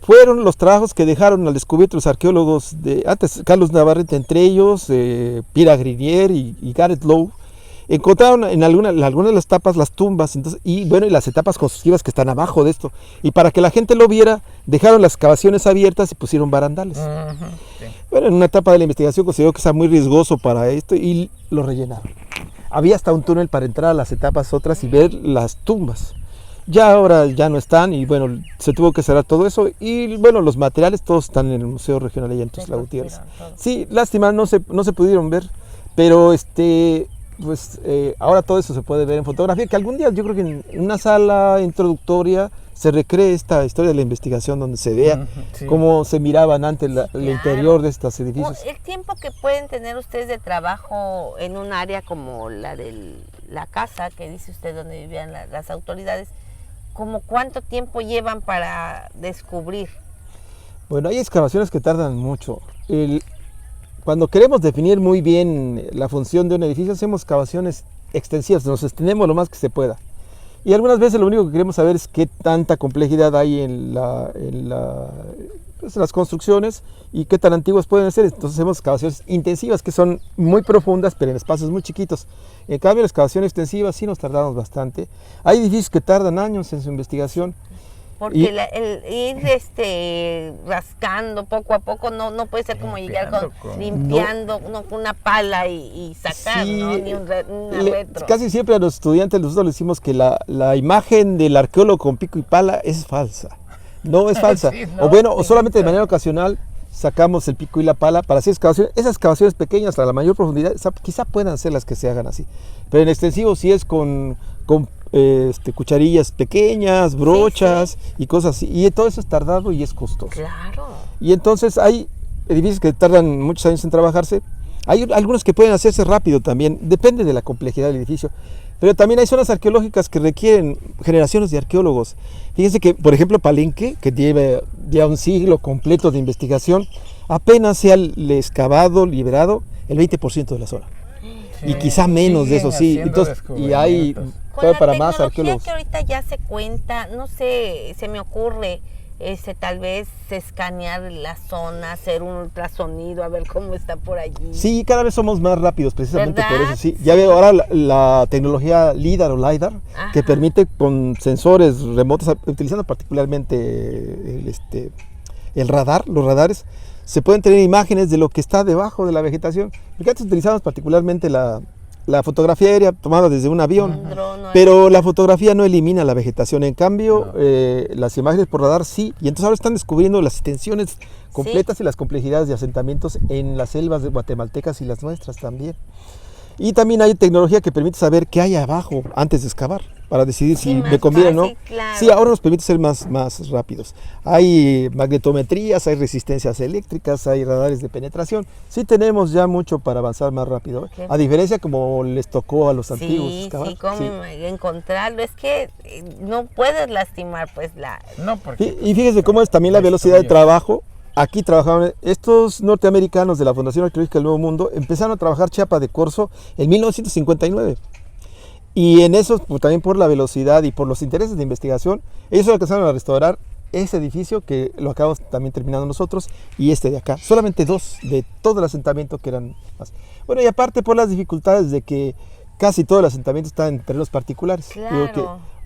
fueron los trabajos que dejaron al descubierto los arqueólogos de antes, Carlos Navarrete entre ellos, Pierre Grinier y Gareth Lowe, encontraron en algunas de las tapas las tumbas, entonces, y bueno, y las etapas constructivas que están abajo de esto. Y para que la gente lo viera, dejaron las excavaciones abiertas y pusieron barandales. Sí. Bueno, en una etapa de la investigación consideró que era muy riesgoso para esto y lo rellenaron. Había hasta un túnel para entrar a las etapas otras y ver las tumbas. Ya ahora ya no están y bueno, se tuvo que cerrar todo eso y bueno, los materiales todos están en el Museo Regional allá en Tuxtla Gutiérrez. Sí, lástima, no se pudieron ver, pero pues ahora todo eso se puede ver en fotografía, que algún día yo creo que en una sala introductoria se recree esta historia de la investigación donde se vea Sí. cómo se miraban antes el Claro. interior de estos edificios. El tiempo que pueden tener ustedes de trabajo en un área como la de la casa que dice usted donde vivían las autoridades, ¿como cuánto tiempo llevan para descubrir? Bueno, hay excavaciones que tardan mucho. Cuando queremos definir muy bien la función de un edificio, hacemos excavaciones extensivas, nos extendemos lo más que se pueda. Y algunas veces lo único que queremos saber es qué tanta complejidad hay en las construcciones y qué tan antiguas pueden ser. Entonces hacemos excavaciones intensivas que son muy profundas, pero en espacios muy chiquitos. En cambio, la excavación extensiva sí nos tardamos bastante. Hay edificios que tardan años en su investigación. Porque el ir rascando poco a poco no puede ser como llegar limpiando con una pala y sacar, Sí, ¿no? Ni una retro. Casi siempre a los estudiantes nosotros les decimos que la imagen del arqueólogo con pico y pala es falsa. No es falsa. Sí, no, o bueno, o sí, solamente de sí. manera ocasional sacamos el pico y la pala para hacer excavaciones. Esas excavaciones pequeñas a la mayor profundidad quizá puedan ser las que se hagan así. Pero en extensivo sí es con cucharillas pequeñas, brochas y cosas así. Y todo eso es tardado y es costoso. Claro. Y entonces hay edificios que tardan muchos años en trabajarse. Hay algunos que pueden hacerse rápido también, depende de la complejidad del edificio. Pero también hay zonas arqueológicas que requieren generaciones de arqueólogos. Fíjense que, por ejemplo, Palenque, que lleva ya un siglo completo de investigación, apenas se ha excavado, liberado el 20% de la zona. Y quizá menos de eso, sí. Entonces, y hay Con la para más tecnología arqueólogos. que ahorita ya se cuenta, no sé, se me ocurre tal vez escanear la zona, hacer un ultrasonido, a ver cómo está por allí. Sí, cada vez somos más rápidos, precisamente por ¿Verdad? eso. Sí. Ya veo ahora la tecnología LIDAR o LiDAR, Ajá. que permite con sensores remotos, utilizando particularmente el radar, los radares, se pueden tener imágenes de lo que está debajo de la vegetación. Porque antes utilizamos particularmente la fotografía aérea tomada desde un avión, Un dron, pero la fotografía no elimina la vegetación. En cambio, las imágenes por radar sí. Y entonces ahora están descubriendo las extensiones completas y las complejidades de asentamientos en las selvas guatemaltecas y las nuestras también. Y también hay tecnología que permite saber qué hay abajo antes de excavar, para decidir Sí, si más me conviene o no. fácil, claro. Sí, ahora nos permite ser más rápidos. Hay magnetometrías, hay resistencias eléctricas, hay radares de penetración. Sí tenemos ya mucho para avanzar más rápido, ¿eh? Qué A diferencia como les tocó a los antiguos Sí, excavar. sí, cómo Sí. encontrarlo. Es que no puedes lastimar, pues, No, porque Y fíjese cómo es también la velocidad de trabajo. Aquí trabajaron estos norteamericanos de la Fundación Arqueológica del Nuevo Mundo, empezaron a trabajar Chiapa de Corzo en 1959. Y en eso, pues, también por la velocidad y por los intereses de investigación, ellos alcanzaron a restaurar ese edificio que lo acabamos también terminando nosotros y este de acá. Solamente dos de todo el asentamiento que eran más. Bueno, y aparte por las dificultades de que casi todo el asentamiento está en terrenos particulares. Claro, Digo que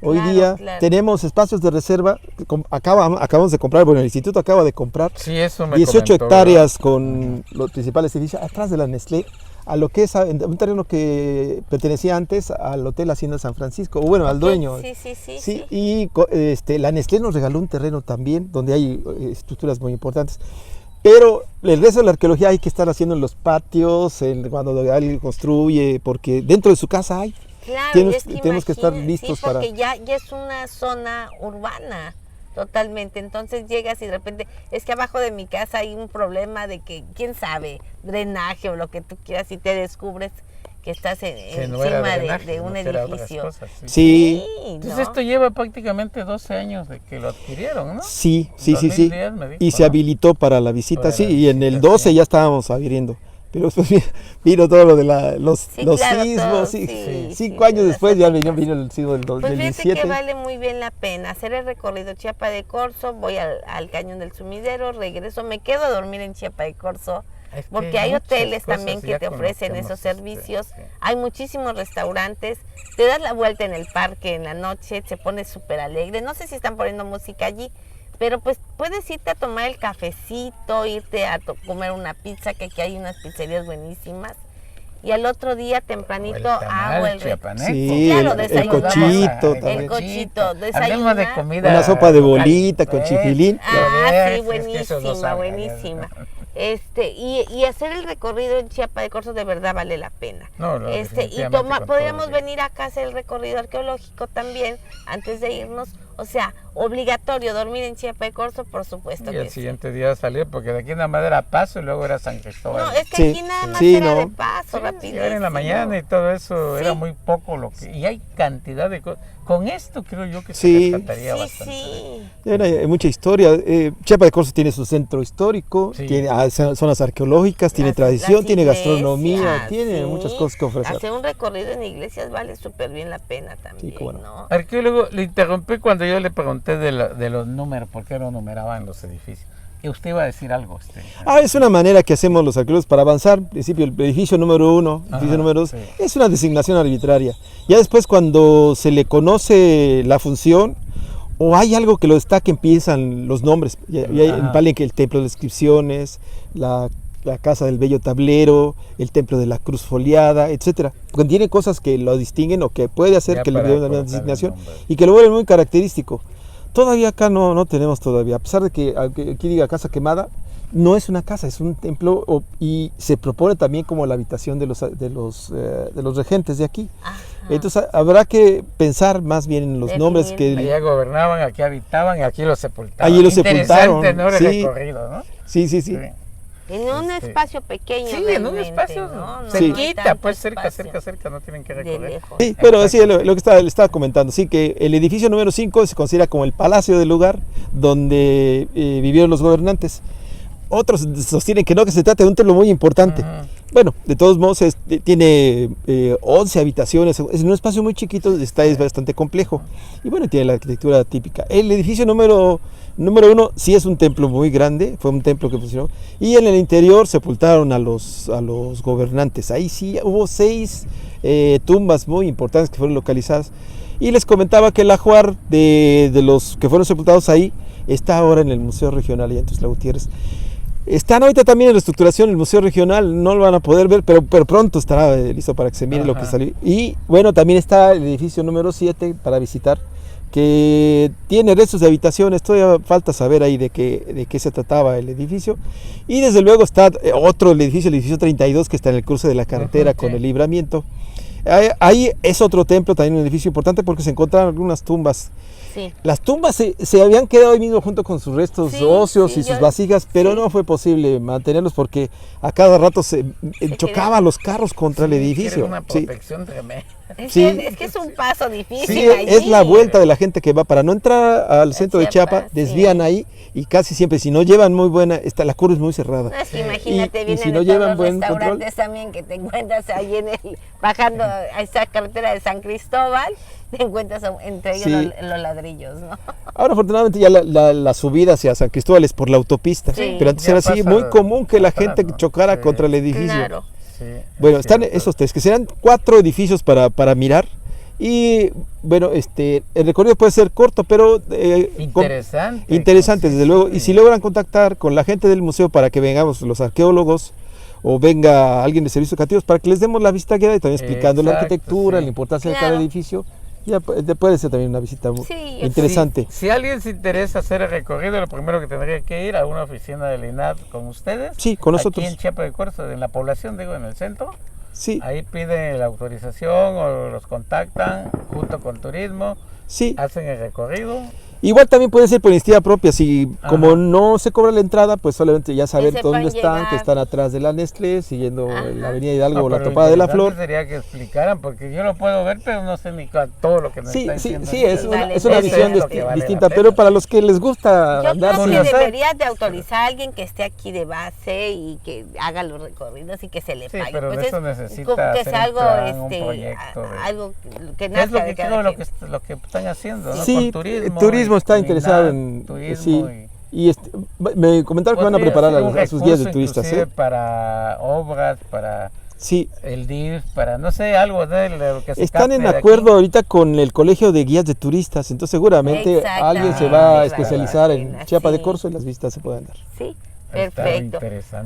hoy claro, día claro. tenemos espacios de reserva. Acabamos de comprar, bueno, el instituto acaba de comprar sí, eso me 18 comentó, hectáreas con los principales edificios atrás de la Nestlé, a lo que es un terreno que pertenecía antes al Hotel Hacienda San Francisco, o bueno, al dueño. Sí. Y la Nestlé nos regaló un terreno también donde hay estructuras muy importantes. Pero el resto de la arqueología hay que estar haciendo en los patios, cuando alguien construye, porque dentro de su casa hay. Claro, tenemos que estar listos sí, porque ya es una zona urbana totalmente. Entonces llegas y de repente, es que abajo de mi casa hay un problema de que, quién sabe, drenaje o lo que tú quieras, y te descubres que estás encima de un edificio. Sí. Entonces ¿no? esto lleva prácticamente 12 años de que lo adquirieron, ¿no? Sí. 2010 me dijo, Y se ¿no? habilitó para la visita, Para sí, la y en el visita, 12 sí. ya estábamos abriendo. Pero después vino todo lo de los claro, sismos, todo, sí. sí, 5 sí, años de después las ya épocas. vino el sismo del Pues fíjate 2017. que vale muy bien la pena hacer el recorrido Chiapa de Corzo, voy al Cañón del Sumidero, regreso, me quedo a dormir en Chiapa de Corzo, Es que porque hay muchas hoteles cosas también que ya te ofrecen conocemos, esos servicios, sí. hay muchísimos restaurantes, te das la vuelta en el parque en la noche, se pone súper alegre, no sé si están poniendo música allí, pero pues puedes irte a tomar el cafecito, irte a comer una pizza, que aquí hay unas pizzerías buenísimas, y al otro día tempranito hago el chiapaneco. Sí, claro, el desayunar. cochito El también. cochito, Hablemos de desayunar. comida. Una sopa de local. bolita con chifilín. Ah, sí, Es que eso no buenísima, sabe, buenísima. Y hacer el recorrido en Chiapa de Corzo de verdad vale la pena. No, no, Y definitivamente con podríamos todo, sí. venir acá a hacer el recorrido arqueológico también antes de irnos. O sea, obligatorio dormir en Chiapa de Corzo, por supuesto Y el que sí. siguiente día salir, porque de aquí nada más era Paso y luego era San Cristóbal. No, es que Sí, aquí nada más sí, era no. de paso, Sí, rapidísimo. llegar en la mañana y todo eso Sí. era muy poco lo que... Y hay cantidad de cosas. Con esto creo yo que Sí. se rescataría Sí, bastante. sí. Hay mucha historia. Chiapa de Corzo tiene su centro histórico, Sí. tiene zonas arqueológicas, tiene Las- tradición, las tiene gastronomía, iglesias, tiene sí. muchas cosas que ofrecer. Hacer un recorrido en iglesias vale súper bien la pena también, Sí, cómo no. ¿no? Arqueólogo, le interrumpí cuando yo le pregunté de los números, por qué no numeraban los edificios. Y usted iba a decir algo. Es una manera que hacemos los arqueólogos para avanzar. En principio, el edificio número 1, el edificio Ajá, número 2, sí. es una designación arbitraria. Ya después, cuando se le conoce la función o hay algo que lo destaque, empiezan los nombres. Ajá. Vale que el templo de las inscripciones, la casa del bello tablero, el templo de la cruz foliada, etcétera. Contiene cosas que lo distinguen o que puede hacer Ya que le para den una colocar el designación nombre. y que lo vuelven muy característico. Todavía acá no tenemos todavía, a pesar de que aquí diga casa quemada, no es una casa, es un templo y se propone también como la habitación de los regentes de aquí. Ajá. Entonces habrá que pensar más bien en los nombres que... Allá gobernaban, aquí habitaban y aquí los sepultaban. Allí los sepultaron, Interesante, ¿no? El sí. recorrido, ¿no? Sí. En un espacio pequeño. Sí, en un realmente, espacio ¿no? No Sí. hay cerquita, tanto pues espacio cerca, no tienen que de recorrer. lejos. Sí, pero sí, Exacto. lo que le estaba comentando, sí, que el edificio número 5 se considera como el palacio del lugar donde vivieron los gobernantes. Otros sostienen que no, que se trata de un templo muy importante. Ajá. Bueno, de todos modos tiene 11 habitaciones, es un espacio muy chiquito, es bastante complejo. Y bueno, tiene la arquitectura típica. El edificio número 1 sí es un templo muy grande, fue un templo que funcionó. Y en el interior sepultaron a los gobernantes. Ahí sí hubo 6 tumbas muy importantes que fueron localizadas. Y les comentaba que el ajuar de los que fueron sepultados ahí está ahora en el Museo Regional allá en Tuxtla Gutiérrez. Están ahorita también en reestructuración el Museo Regional, no lo van a poder ver, pero pronto estará listo para que se mire lo que salió. Y bueno, también está el edificio número 7 para visitar, que tiene restos de habitaciones, todavía falta saber ahí de qué se trataba el edificio. Y desde luego está el edificio 32, que está en el cruce de la carretera Ajá, con sí. el Libramiento. Ahí es otro templo, también un edificio importante porque se encontraron algunas tumbas. Sí. Las tumbas se habían quedado ahí mismo junto con sus restos Sí, óseos sí, y sus yo- vasijas, pero sí. no fue posible mantenerlos porque a cada rato se chocaban los carros contra el Sí, edificio. quieren una Sí. protección tremenda. Sí. Es que es un paso difícil. Sí, allí. es la vuelta de la gente que va para no entrar al centro de Chiapas, Chiapa, desvían sí. ahí y casi siempre, si no llevan muy buena, la curva es muy cerrada. No, es que imagínate, Y vienen si no de llevan todos los buen restaurantes control. también que te encuentras ahí bajando a esa carretera de San Cristóbal, te encuentras entre ellos Sí. los ladrillos, ¿no? Ahora afortunadamente ya la subida hacia San Cristóbal es por la autopista, Sí. pero antes Ya era así, pasa muy común que la atrás, gente ¿no? chocara Sí. contra el edificio. Claro. Sí, Bueno, es están cierto. esos 3, que serán 4 edificios para mirar. Y bueno, el recorrido puede ser corto, pero Interesante. interesante, desde Sí, luego. sí. Y si logran contactar con la gente del museo para que vengamos los arqueólogos o venga alguien de servicios educativos para que les demos la visita guiada y también explicando la Exacto, arquitectura, sí. la importancia de Claro. cada edificio, ya puede ser también una visita Sí, interesante. Si alguien se interesa hacer el recorrido, lo primero que tendría que ir a una oficina del INAH con ustedes. Sí, con nosotros. Aquí en Chiapa de Corzo, en la población, digo, en el centro. Sí, Ahí piden la autorización o los contactan junto con turismo, sí. hacen el recorrido. Igual también puede ser por iniciativa propia, si como Ajá. no se cobra la entrada, pues solamente ya saber sepan dónde están, llegar. que están atrás de la Nestlé, siguiendo Ajá. la avenida Hidalgo No, o la pero Topada de la interesante Flor. Sería que explicaran, porque yo lo puedo ver, pero no sé ni todo lo que me Sí, está sí, diciendo. sí, es Vale, una eso visión es lo que vale la distinta, pena. pero para los que les gusta Yo andar creo sin que conocer. deberías de autorizar a alguien que esté aquí de base y que haga los recorridos y que se le Sí, pague. pero Pues eso es necesita como que hacer es un algo, plan, un proyecto de- algo que Es nazca lo de que cada creo quien. lo que están haciendo, ¿no? Sí, Con turismo. turismo está y interesado nada, en turismo sí. y Y me comentaron que van a preparar a sus guías de turistas. Para obras, para sí. el DIF, para no sé, algo de lo que se están en acuerdo ahorita con el Colegio de Guías de Turistas, entonces seguramente alguien se va a especializar en Chiapa de Corzo y las visitas se pueden dar. Sí, perfecto.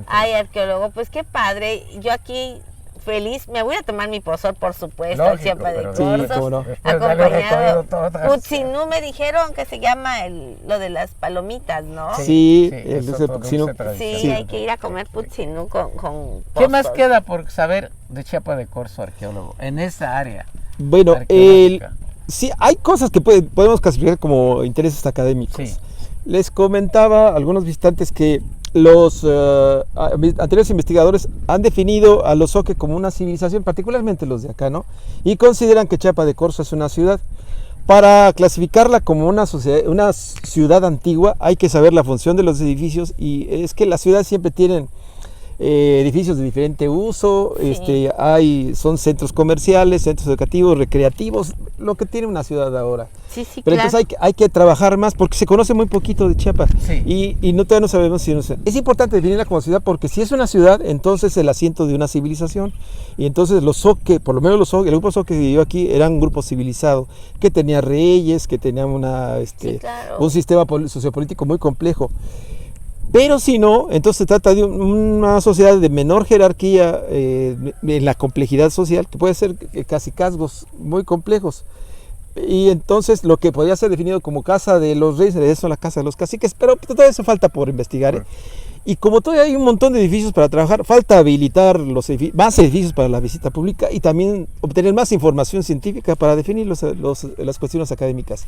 Ay, arqueólogo, pues qué padre. Yo aquí feliz, me voy a tomar mi pozol, por supuesto, en Chiapa de Corzo, acompañado. Putzinú me dijeron que se llama lo de las palomitas, ¿no? Sí, sí, hay que ir a comer putzinú con pozol. ¿Qué más queda por saber de Chiapa de Corzo, arqueólogo, en esa área? Bueno, sí, hay cosas que podemos clasificar como intereses académicos. Sí. Les comentaba a algunos visitantes que los anteriores investigadores han definido a los Zoque como una civilización, particularmente los de acá, ¿no? Y consideran que Chiapa de Corzo es una ciudad. Para clasificarla como una ciudad antigua hay que saber la función de los edificios, y es que las ciudades siempre tienen edificios de diferente uso, sí. Son centros comerciales, centros educativos, recreativos, lo que tiene una ciudad ahora. Sí, pero claro. Entonces hay que trabajar más porque se conoce muy poquito de Chiapas, sí. y todavía no sabemos si es importante definirla como ciudad, porque si es una ciudad, entonces es el asiento de una civilización, y entonces los Zoque, por lo menos el grupo Zoque que vivió aquí era un grupo civilizado, que tenía reyes, que tenía claro. un sistema sociopolítico muy complejo. Pero si no, entonces se trata de una sociedad de menor jerarquía en la complejidad social, que puede ser casi casgos muy complejos. Y entonces lo que podría ser definido como casa de los reyes, eso es la casa de los caciques, pero todo eso falta por investigar. Y como todavía hay un montón de edificios para trabajar, falta habilitar más edificios para la visita pública y también obtener más información científica para definir las cuestiones académicas.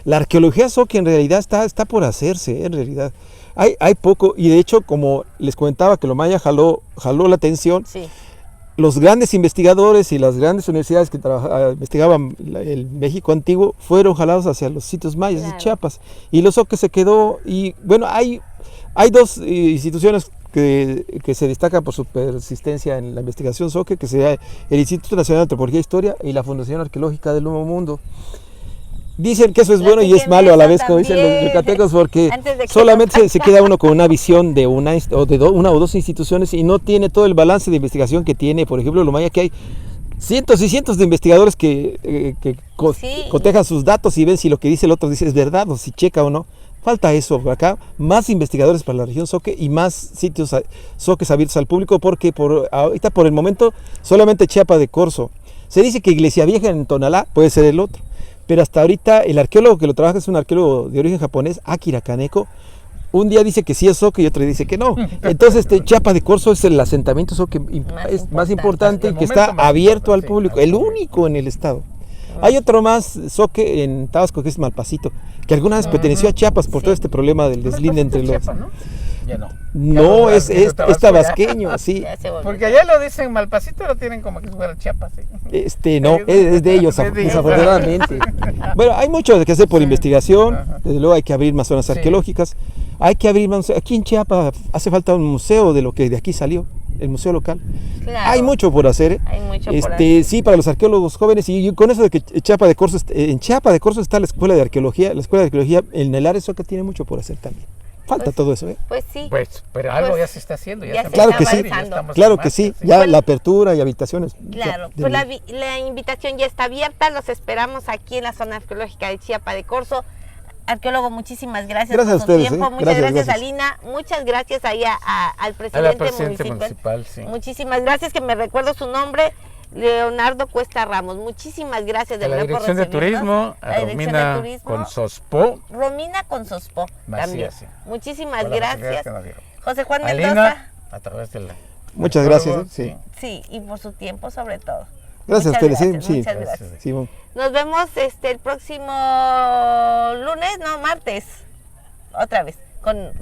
La arqueología Zoque en realidad está por hacerse, en realidad. Hay poco, y de hecho, como les comentaba que lo maya jaló la atención, sí. Los grandes investigadores y las grandes universidades que investigaban el México antiguo fueron jalados hacia los sitios mayas, claro. de Chiapas, y los Zoque se quedó. Y bueno, hay dos instituciones que se destacan por su persistencia en la investigación Zoque, que sería el Instituto Nacional de Antropología e Historia y la Fundación Arqueológica del Nuevo Mundo. Dicen que eso es bueno y es malo a la vez, como dicen los yucatecos, porque solamente se queda uno con una visión de una o dos instituciones y no tiene todo el balance de investigación que tiene, por ejemplo, lo maya, que hay cientos y cientos de investigadores que cotejan sus datos y ven si lo que dice el otro dice es verdad o si checa o no. Falta eso por acá, más investigadores para la región Zoque y más sitios Zoques abiertos al público, porque ahorita por el momento solamente Chiapa de Corzo. Se dice que Iglesia Vieja en Tonalá puede ser el otro. Pero hasta ahorita el arqueólogo que lo trabaja es un arqueólogo de origen japonés, Akira Kaneko. Un día dice que sí es Zoque y otro día dice que no. Entonces Chiapa de Corzo es el asentamiento Zoque más importante y que está abierto al público, el único en el estado. Hay otro más Zoque en Tabasco que es Malpasito, que alguna vez perteneció a Chiapas por todo este problema del deslinde entre los... Chiapas, ¿no? Ya no. No, es tabasqueño, sí. Porque allá lo dicen Malpasito, lo tienen como que fuera Chiapas, ¿sí? No, es de ellos, desafortunadamente. Bueno, hay mucho que hacer por investigación, desde luego hay que abrir más zonas arqueológicas, hay que abrir más... Aquí en Chiapas hace falta un museo de lo que de aquí salió, el museo local. Claro. Hay mucho por hacer, Hay mucho por hacer. Sí, para los arqueólogos jóvenes, y con eso de que en Chiapa de Corzo está la escuela de arqueología, en el área Zoque tiene mucho por hacer también. Falta todo eso, ¿eh? Pues sí. Pero algo ya se está haciendo. Claro que sí, claro que sí. Ya la apertura y habitaciones. Claro, pues la invitación ya está abierta. Los esperamos aquí en la zona arqueológica de Chiapa de Corzo. Arqueólogo, muchísimas gracias por su tiempo. Muchas gracias, Alina. Muchas gracias ahí al presidente municipal. Sí. Muchísimas gracias, que me recuerdo su nombre. Leonardo Cuesta Ramos, muchísimas gracias de la Dirección de Turismo, Romina Consospó también. Sí. Muchísimas gracias. José Juan Alina, Mendoza. A través de la... Muchas gracias. Sí, y por su tiempo sobre todo. Gracias, muchas gracias. Muchas gracias. Sí. Nos vemos el próximo martes, otra vez,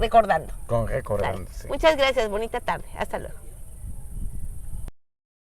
Recordando. Recordando, sí. Muchas gracias, bonita tarde. Hasta luego.